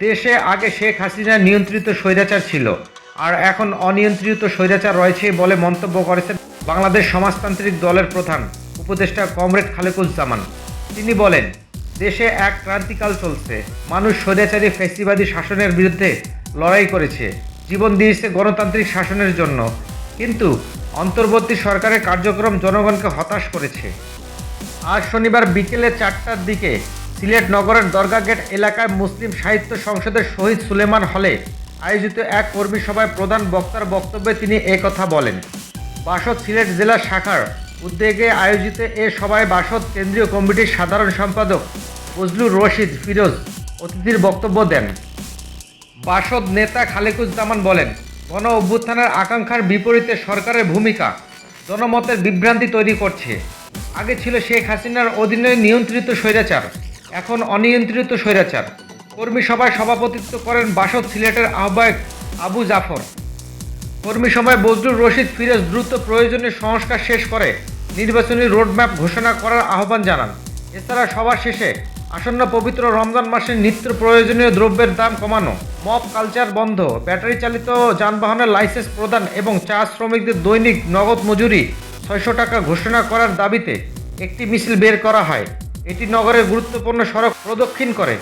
দেশে আগে শেখ হাসিনা নিয়ন্ত্রিত স্বৈরাচার ছিল, আর এখন অনিয়ন্ত্রিত স্বৈরাচার রয়েছে বলে মন্তব্য করেছেন বাংলাদেশ সমাজতান্ত্রিক দলের প্রধান উপদেষ্টা কমরেড খালেকুজ্জামান। তিনি বলেন, দেশে এক ক্রান্তিকাল চলছে। মানুষ স্বৈরাচারী ফ্যাসিবাদী শাসনের বিরুদ্ধে লড়াই করেছে, জীবন দিয়েছে গণতান্ত্রিক শাসনের জন্য, কিন্তু অন্তর্বর্তী সরকারের কার্যক্রম জনগণকে হতাশ করেছে। আজ শনিবার বিকেলে 4টার দিকে সিলেট নগরের দরগা গেট এলাকায় মুসলিম সাহিত্য সংসদের শহীদ সুলেমান হলে আয়োজিত এক কর্মী সভায় প্রধান বক্তার বক্তব্যে তিনি কথা বলেন। বাসদ সিলেট জেলা শাখার উদ্যোগে আয়োজিত এ সভায় বাসদ কেন্দ্রীয় কমিটির সাধারণ সম্পাদক ফজলুর রশিদ ফিরোজ অতিথির বক্তব্য দেন। বাসদ নেতা খালেকুজ্জামান বলেন, গণ অভ্যুত্থানের আকাঙ্ক্ষার বিপরীতে সরকারের ভূমিকা জনমতের বিভ্রান্তি তৈরি করছে। আগে ছিল শেখ হাসিনার অধীনে নিয়ন্ত্রিত স্বৈরাচার, এখন অনিয়ন্ত্রিত স্বৈরাচার। কর্মী সভায় সভাপতিত্ব করেন বাসদ সিলেটের আহ্বায়ক আবু জাফর। কর্মী সভায় ফজলুর রশিদ ফিরোজ দ্রুত প্রয়োজনীয় সংস্কার শেষ করে নির্বাচনী রোডম্যাপ ঘোষণা করার আহ্বান জানান। এছাড়া সভা শেষে আসন্ন পবিত্র রমজান মাসে নিত্য প্রয়োজনীয় দ্রব্যের দাম কমানো, মব কালচার বন্ধ, ব্যাটারি চালিত যানবাহনের লাইসেন্স প্রদান এবং চা শ্রমিকদের দৈনিক নগদ মজুরি 600 টাকা ঘোষণা করার দাবিতে একটি মিছিল বের করা হয়। এটি নগরের গুরুত্বপূর্ণ সড়ক প্রদক্ষিণ করে